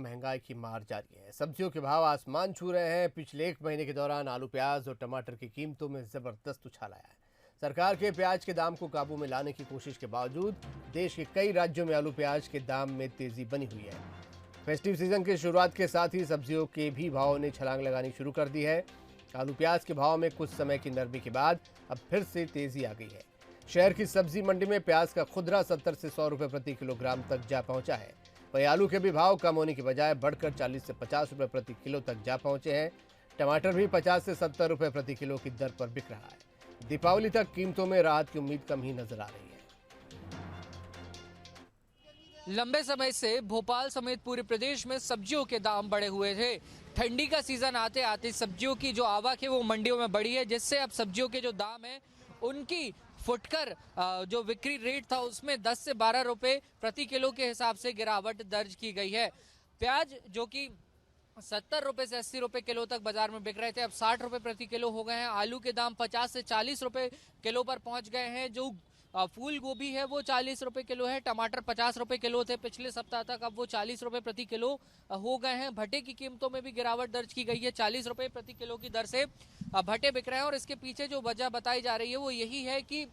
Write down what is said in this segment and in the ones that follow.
महंगाई की मार जारी है। सब्जियों के भाव आसमान छू रहे हैं। पिछले एक महीने के दौरान आलू, प्याज और टमाटर की कीमतों में जबरदस्त उछाल आया है। सरकार के प्याज के दाम को काबू में लाने की कोशिश के बावजूद देश के कई राज्यों में आलू प्याज के दाम में तेजी बनी हुई है। फेस्टिव सीजन की शुरुआत के साथ ही सब्जियों के भी भावों ने छलांग लगानी शुरू कर दी है। आलू प्याज के भाव में कुछ समय की नरमी के बाद अब फिर से तेजी आ गई है। शहर की सब्जी मंडी में प्याज का खुदरा 70 से 100 रुपए प्रति किलोग्राम तक जा पहुंचा है। वहीं आलू के भी भाव कम होने की बजाय बढ़कर 40 से 50 रुपए प्रति किलो तक जा पहुंचे हैं। टमाटर भी 50 से 70 रुपए प्रति किलो की दर पर बिक रहा है। दीपावली तक कीमतों में राहत की उम्मीद कम ही नजर आ रही है। लंबे समय से भोपाल समेत पूरे प्रदेश में सब्जियों के दाम बढ़े हुए थे। ठंडी का सीजन आते आते सब्जियों की जो आवक है वो मंडियों में बढ़ी है, जिससे अब सब्जियों के जो दाम है उनकी फुटकर जो बिक्री रेट था उसमें 10 से 12 रुपए प्रति किलो के हिसाब से गिरावट दर्ज की गई है। प्याज जो कि 70 रुपए से 80 रुपए किलो तक बाजार में बिक रहे थे, अब 60 रुपए प्रति किलो हो गए हैं। आलू के दाम 50 से 40 रुपए किलो पर पहुंच गए हैं। जो फूल गोभी है वो 40 रुपए किलो है। टमाटर 50 रुपए किलो थे पिछले सप्ताह तक, अब वो 40 रुपए प्रति किलो हो गए हैं। भट्टे की कीमतों में भी गिरावट दर्ज की गई है। 40 रुपए प्रति किलो की दर से भट्टे बिक रहे हैं और इसके पीछे जो वजह बताई जा रही है वो यही है कि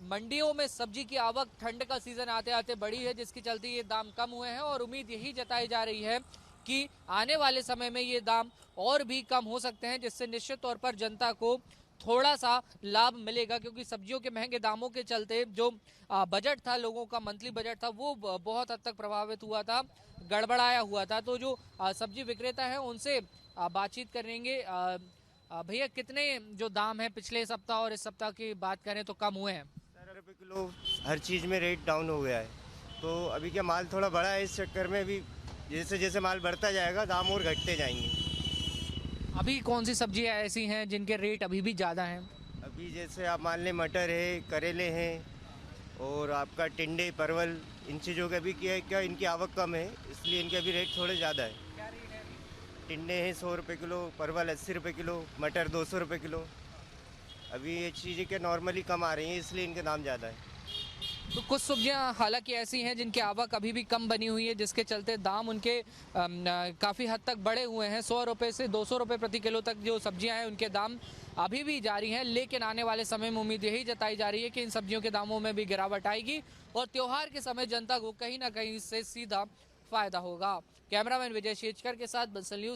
मंडियों में सब्जी की आवक ठंड का सीजन आते आते बढ़ी है, जिसके चलते ये दाम कम हुए हैं और उम्मीद यही जताई जा रही है कि आने वाले समय में ये दाम और भी कम हो सकते हैं, जिससे निश्चित तौर पर जनता को थोड़ा सा लाभ मिलेगा। क्योंकि सब्जियों के महंगे दामों के चलते जो बजट था, लोगों का मंथली बजट था, वो बहुत हद तक प्रभावित हुआ था, गड़बड़ाया हुआ था। तो जो सब्जी विक्रेता है उनसे बातचीत करेंगे। भैया, कितने जो दाम है पिछले सप्ताह और इस सप्ताह की बात करें तो कम हुए हैं? 17 रुपये किलो हर चीज़ में रेट डाउन हो गया है। तो अभी क्या माल थोड़ा बड़ा है, इस चक्कर में भी जैसे जैसे माल बढ़ता जाएगा दाम और घटते जाएंगे। अभी कौन सी सब्जियां ऐसी हैं जिनके रेट अभी भी ज़्यादा हैं? अभी जैसे आप मान लें मटर है, करेले हैं और आपका टिंडे, परवल, इन चीज़ों का भी क्या इनकी आवक कम है, इसलिए इनके अभी रेट थोड़े ज़्यादा है। क्या रेट है? टिंडे हैं 100 रुपये किलो, परवल 80 रुपये किलो, मटर 200 रुपये किलो। अभी ये चीज़ें क्या नॉर्मली कम आ रही हैं, इसलिए इनके दाम ज़्यादा है। तो कुछ सब्जियां हालांकि ऐसी हैं जिनकी आवक अभी भी कम बनी हुई है, जिसके चलते दाम उनके काफ़ी हद तक बढ़े हुए हैं। 100 रुपये से 200 रुपये प्रति किलो तक जो सब्जियां हैं उनके दाम अभी भी जारी हैं। लेकिन आने वाले समय में उम्मीद यही जताई जा रही है कि इन सब्जियों के दामों में भी गिरावट आएगी और त्यौहार के समय जनता को कहीं ना कहीं इससे सीधा फायदा होगा। कैमरामैन विजय शेजकर के साथ बंसल न्यूज़।